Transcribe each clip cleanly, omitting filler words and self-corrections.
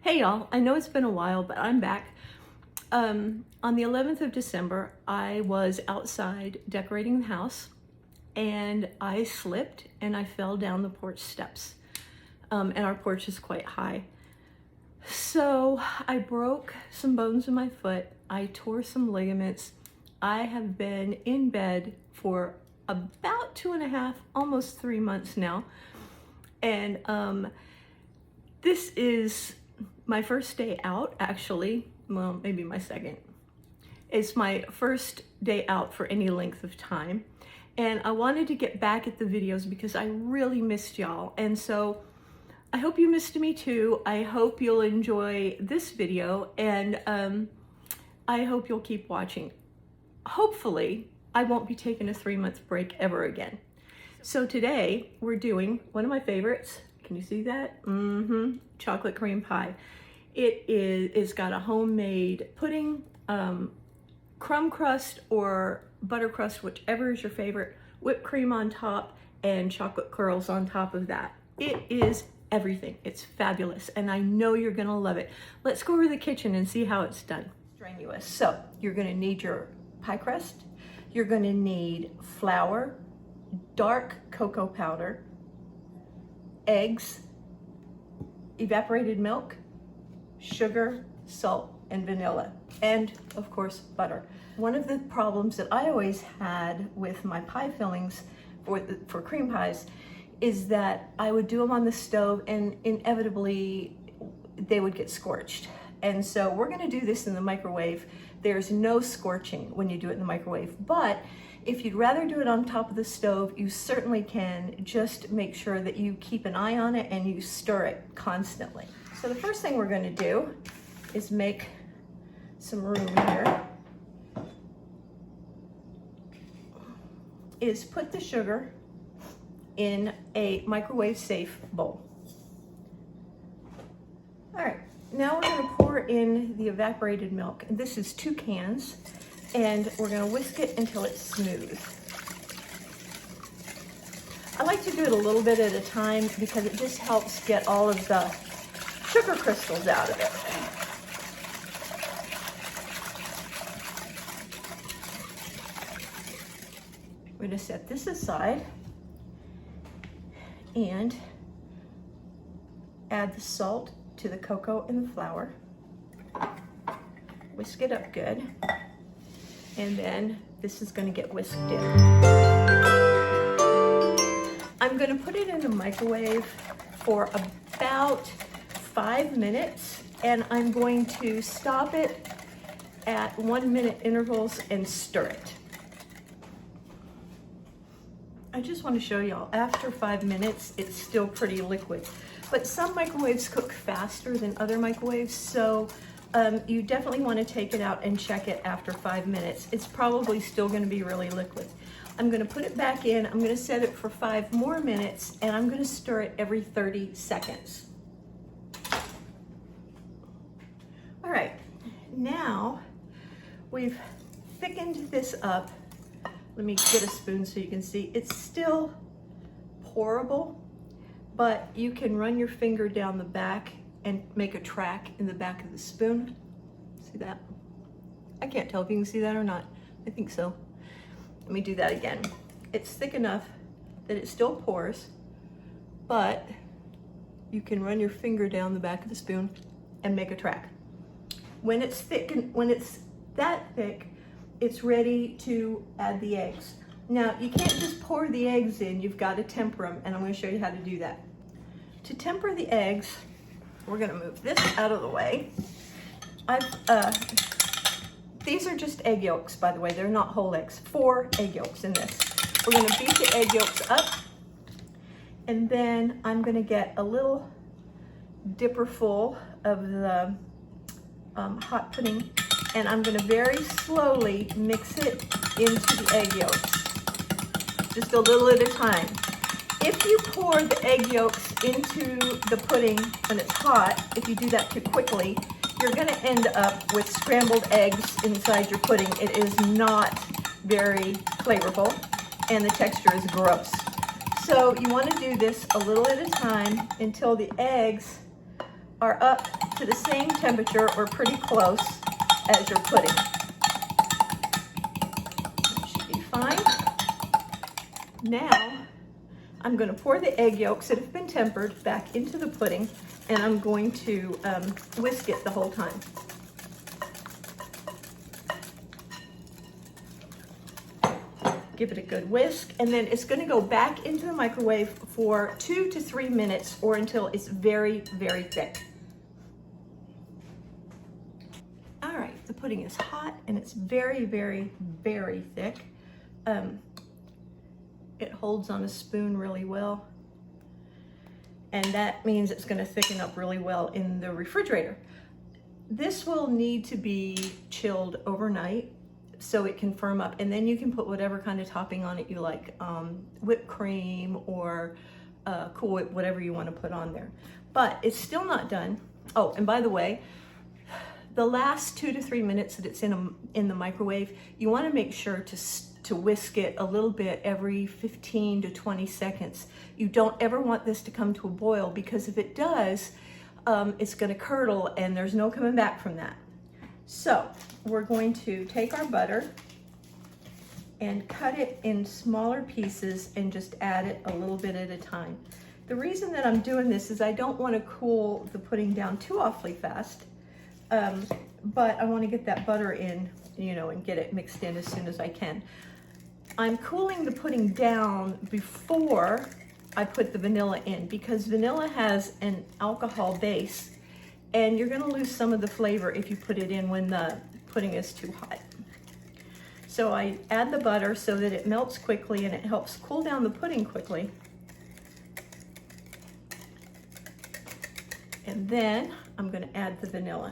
Hey y'all, I know it's been a while, but I'm back. On the 11th of December, I was outside decorating the house and I slipped and I fell down the porch steps. And our porch is quite high. So I broke some bones in my foot. I tore some ligaments. I have been in bed for about 2.5, almost 3 months now. And this is my first day out, actually. Well, maybe my second. It's my first day out for any length of time. And I wanted to get back at the videos because I really missed y'all. And so I hope you missed me too. I hope you'll enjoy this video, and I hope you'll keep watching. Hopefully, I won't be taking a 3-month break ever again. So today we're doing one of my favorites. Can you see that? Chocolate cream pie. It's got a homemade pudding, crumb crust or butter crust, whichever is your favorite, whipped cream on top, and chocolate curls on top of that. It is everything. It's fabulous, and I know you're gonna love it. Let's go over to the kitchen and see how it's done. Strenuous. So you're gonna need your pie crust. You're gonna need flour, dark cocoa powder, eggs, evaporated milk, sugar, salt, and vanilla, and of course butter. One of the problems that I always had with my pie fillings for cream pies is that I would do them on the stove and inevitably they would get scorched. And so we're gonna do this in the microwave. There's no scorching when you do it in the microwave, but if you'd rather do it on top of the stove, you certainly can. Just make sure that you keep an eye on it and you stir it constantly. So the first thing we're gonna do is make some room here, is put the sugar in a microwave safe bowl. All right, now we're gonna pour in the evaporated milk. This is 2 cans, and we're gonna whisk it until it's smooth. I like to do it a little bit at a time because it just helps get all of the sugar crystals out of it. We're gonna set this aside and add the salt to the cocoa and the flour. Whisk it up good. And then this is gonna get whisked in. I'm gonna put it in the microwave for about 5 minutes, and I'm going to stop it at 1-minute intervals and stir it. I just want to show y'all, after 5 minutes, it's still pretty liquid. But some microwaves cook faster than other microwaves, so you definitely want to take it out and check it after 5 minutes. It's probably still going to be really liquid. I'm going to put it back in, I'm going to set it for 5 more minutes, and I'm going to stir it every 30 seconds. All right, now we've thickened this up. Let me get a spoon so you can see. It's still pourable, but you can run your finger down the back and make a track in the back of the spoon. See that? I can't tell if you can see that or not. I think so. Let me do that again. It's thick enough that it still pours, but you can run your finger down the back of the spoon and make a track. When it's thick, when it's that thick, it's ready to add the eggs. Now, you can't just pour the eggs in, you've got to temper them, and I'm going to show you how to do that. To temper the eggs, we're going to move this out of the way. These are just egg yolks, by the way, they're not whole eggs. 4 egg yolks in this. We're going to beat the egg yolks up, and then I'm going to get a little dipper full of the hot pudding, and I'm going to very slowly mix it into the egg yolks, just a little at a time. If you pour the egg yolks into the pudding when it's hot, if you do that too quickly, you're going to end up with scrambled eggs inside your pudding. It is not very flavorful, and the texture is gross. So you want to do this a little at a time until the eggs are up to the same temperature or pretty close as your pudding. That should be fine. Now, I'm going to pour the egg yolks that have been tempered back into the pudding, and I'm going to whisk it the whole time. Give it a good whisk, and then it's going to go back into the microwave for 2 to 3 minutes or until it's very, very thick. All right, the pudding is hot and it's very, very, very thick. It holds on a spoon really well, and that means it's going to thicken up really well in the refrigerator. This will need to be chilled overnight so it can firm up, and then you can put whatever kind of topping on it you like, whipped cream or Cool Whip, whatever you want to put on there. But it's still not done. Oh, and by the way, the last 2 to 3 minutes that it's in the microwave, you want to make sure to whisk it a little bit every 15 to 20 seconds. You don't ever want this to come to a boil, because if it does, it's going to curdle and there's no coming back from that. So we're going to take our butter and cut it in smaller pieces and just add it a little bit at a time. The reason that I'm doing this is I don't want to cool the pudding down too awfully fast, but I want to get that butter in, you know, and get it mixed in as soon as I can. I'm cooling the pudding down before I put the vanilla in, because vanilla has an alcohol base, and you're going to lose some of the flavor if you put it in when the pudding is too hot. So I add the butter so that it melts quickly and it helps cool down the pudding quickly. And then I'm going to add the vanilla.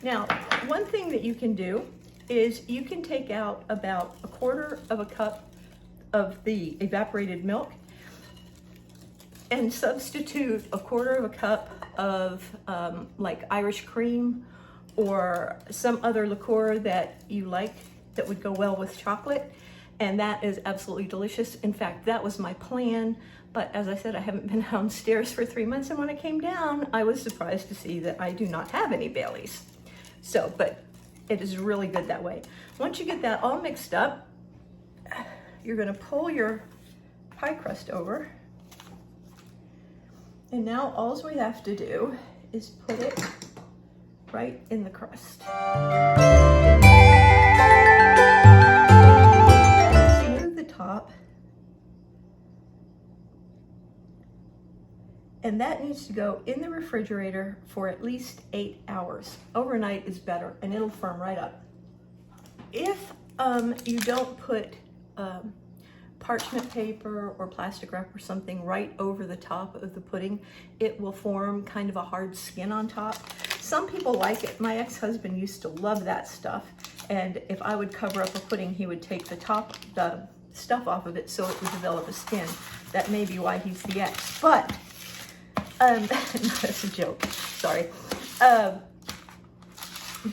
Now, one thing that you can do is you can take out about 1/4 of a cup of the evaporated milk and substitute 1/4 of a cup of like Irish cream or some other liqueur that you like that would go well with chocolate, and that is absolutely delicious. In fact, that was my plan, but as I said, I haven't been downstairs for 3 months, and when I came down, I was surprised to see that I do not have any Baileys. So, but it is really good that way. Once you get that all mixed up, you're gonna pull your pie crust over, and now all we have to do is put it right in the crust. Smooth the top. And that needs to go in the refrigerator for at least 8 hours. Overnight is better, and it'll firm right up. If you don't put parchment paper or plastic wrap or something right over the top of the pudding, it will form kind of a hard skin on top. Some people like it. My ex-husband used to love that stuff, and if I would cover up a pudding, he would take the stuff off of it so it would develop a skin. That may be why he's the ex, but that's a joke, sorry.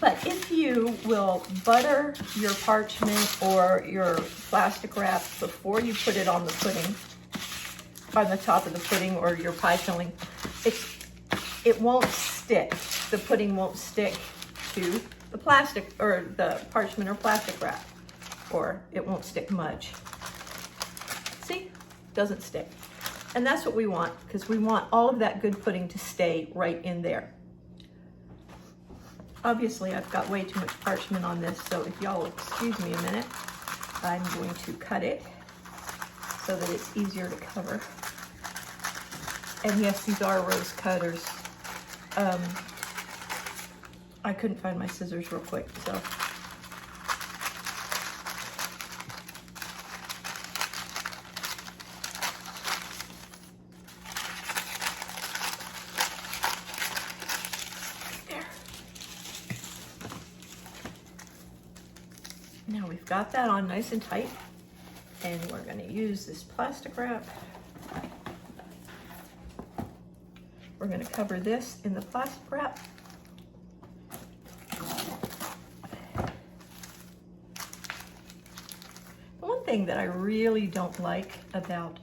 But if you will butter your parchment or your plastic wrap before you put it on the pudding, on the top of the pudding or your pie filling, it won't stick. The pudding won't stick to the plastic or the parchment or plastic wrap, or it won't stick much. See, doesn't stick. And that's what we want, because we want all of that good pudding to stay right in there. Obviously, I've got way too much parchment on this, so if y'all will excuse me a minute, I'm going to cut it so that it's easier to cover. And yes, these are rose cutters. I couldn't find my scissors real quick, so. Now we've got that on nice and tight, and we're going to use this plastic wrap. We're going to cover this in the plastic wrap. The one thing that I really don't like about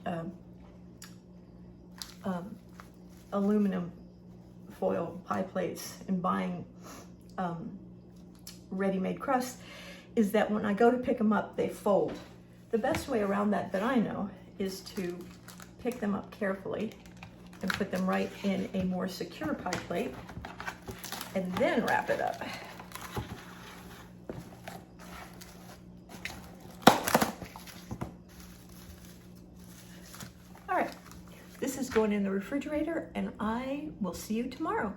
aluminum foil pie plates and buying ready-made crust is that when I go to pick them up, they fold. The best way around that I know is to pick them up carefully and put them right in a more secure pie plate and then wrap it up. All right, this is going in the refrigerator and I will see you tomorrow.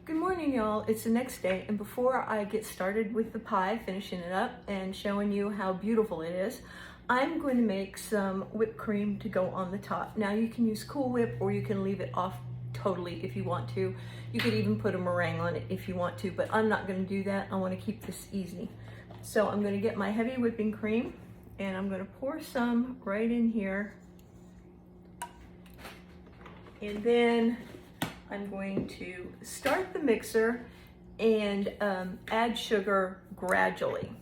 Good morning, y'all. It's the next day, and before I get started with the pie, finishing it up and showing you how beautiful it is, I'm going to make some whipped cream to go on the top. Now you can use Cool Whip or you can leave it off totally if you want to. You could even put a meringue on it if you want to, but I'm not going to do that. I want to keep this easy. So I'm going to get my heavy whipping cream and I'm going to pour some right in here. And then I'm going to start the mixer and add sugar gradually.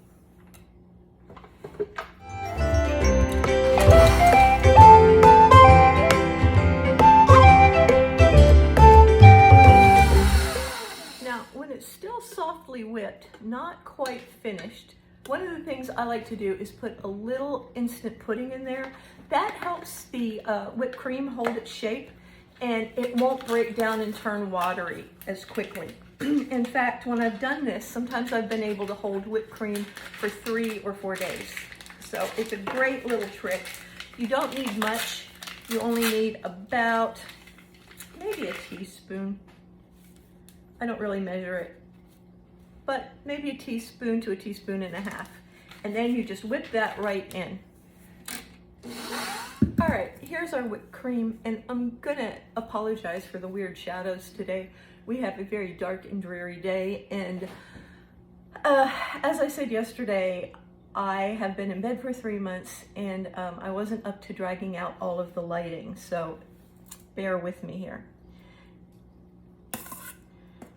Now, when it's still softly whipped, not quite finished, one of the things I like to do is put a little instant pudding in there. That helps the whipped cream hold its shape, and it won't break down and turn watery as quickly. In fact, when I've done this, sometimes I've been able to hold whipped cream for 3 or 4 days. So it's a great little trick. You don't need much. You only need about maybe a teaspoon. I don't really measure it, but maybe a teaspoon to a teaspoon and a half. And then you just whip that right in. All right, here's our whipped cream, and I'm gonna apologize for the weird shadows today. We have a very dark and dreary day, and as I said yesterday, I have been in bed for 3 months, and I wasn't up to dragging out all of the lighting, so bear with me here.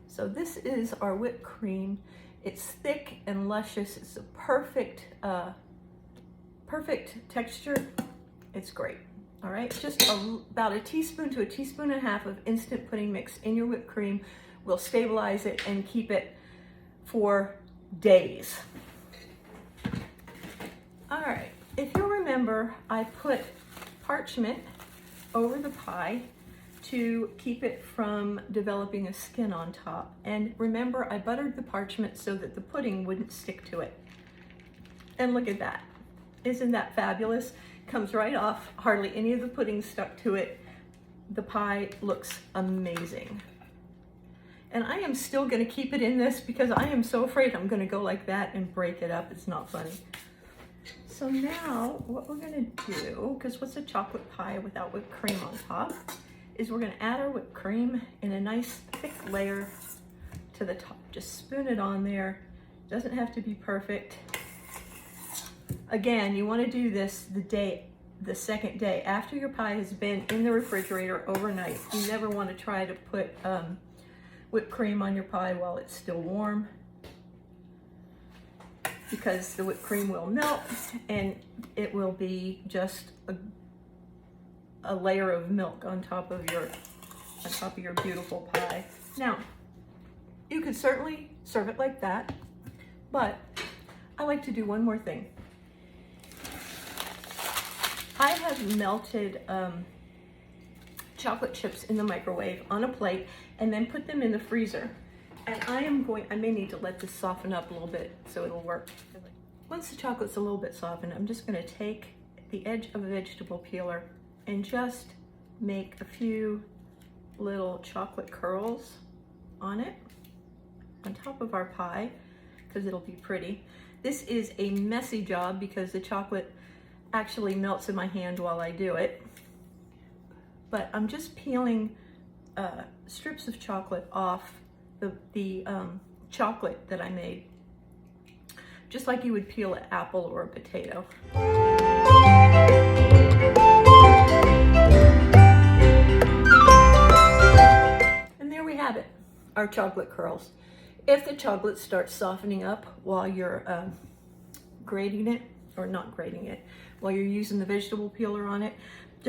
So this is our whipped cream. It's thick and luscious. It's a perfect texture. It's great. All right, just about a teaspoon to a teaspoon and a half of instant pudding mix in your whipped cream will stabilize it and keep it for days. All right, if you remember, I put parchment over the pie to keep it from developing a skin on top. And remember, I buttered the parchment so that the pudding wouldn't stick to it. And look at that. Isn't that fabulous? Comes right off, hardly any of the pudding stuck to it. The pie looks amazing. And I am still gonna keep it in this because I am so afraid I'm gonna go like that and break it up. It's not funny. So now what we're gonna do, because what's a chocolate pie without whipped cream on top, is we're gonna add our whipped cream in a nice thick layer to the top. Just spoon it on there. Doesn't have to be perfect. Again, you want to do this the second day after your pie has been in the refrigerator overnight. You never want to try to put whipped cream on your pie while it's still warm, because the whipped cream will melt and it will be just a layer of milk on top of your beautiful pie. Now, you could certainly serve it like that, but I like to do one more thing. I have melted chocolate chips in the microwave on a plate and then put them in the freezer. And I may need to let this soften up a little bit so it'll work. Once the chocolate's a little bit softened, I'm just gonna take the edge of a vegetable peeler and just make a few little chocolate curls on it, on top of our pie, because it'll be pretty. This is a messy job because the chocolate actually melts in my hand while I do it. But I'm just peeling strips of chocolate off the chocolate that I made, just like you would peel an apple or a potato. And there we have it, our chocolate curls. If the chocolate starts softening up while you're grating it, or not grating it, while you're using the vegetable peeler on it,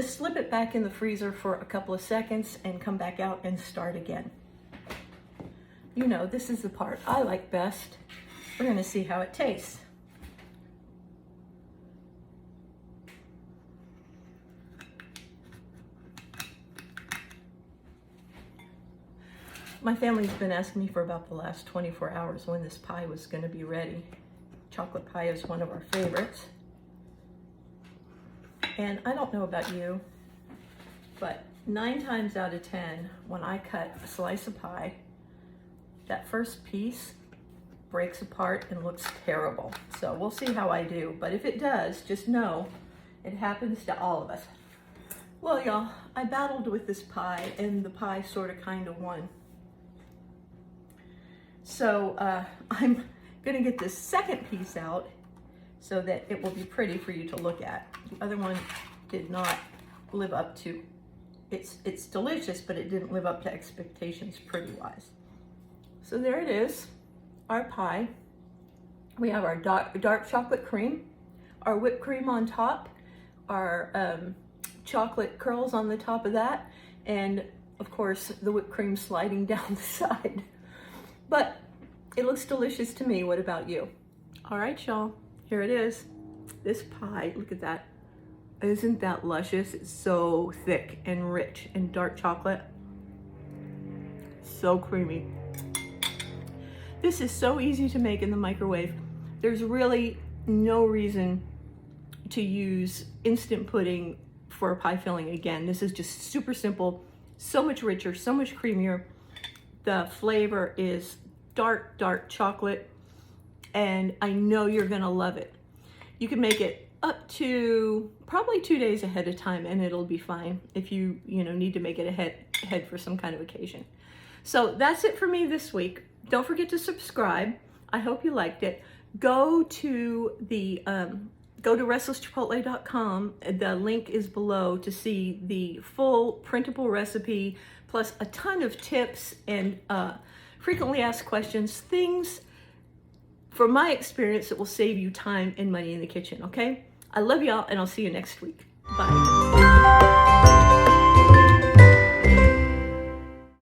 Just slip it back in the freezer for a couple of seconds and come back out and start again. You know, this is the part I like best. We're gonna see how it tastes. My family's been asking me for about the last 24 hours when this pie was gonna be ready. Chocolate pie is one of our favorites. And I don't know about you, but 9 times out of 10, when I cut a slice of pie, that first piece breaks apart and looks terrible. So we'll see how I do, but if it does, just know it happens to all of us. Well, y'all, I battled with this pie and the pie sort of kind of won. So I'm gonna get this second piece out so that it will be pretty for you to look at. The other one did not live up to, it's delicious, but it didn't live up to expectations pretty-wise. So there it is, our pie. We have our dark chocolate cream, our whipped cream on top, our chocolate curls on the top of that, and of course the whipped cream sliding down the side. But it looks delicious to me. What about you? All right, y'all. Here it is. This pie, look at that. Isn't that luscious? It's so thick and rich and dark chocolate. So creamy. This is so easy to make in the microwave. There's really no reason to use instant pudding for a pie filling again. This is just super simple, so much richer, so much creamier. The flavor is dark, dark chocolate, and I know you're gonna love it. You can make it up to probably 2 days ahead of time and it'll be fine if you need to make it ahead for some kind of occasion. So that's it for me this week. Don't forget to subscribe. I hope you liked it. Go to restlesschipotle.com. The link is below to see the full printable recipe, plus a ton of tips and frequently asked questions, things from my experience that will save you time and money in the kitchen, okay? I love y'all and I'll see you next week. Bye.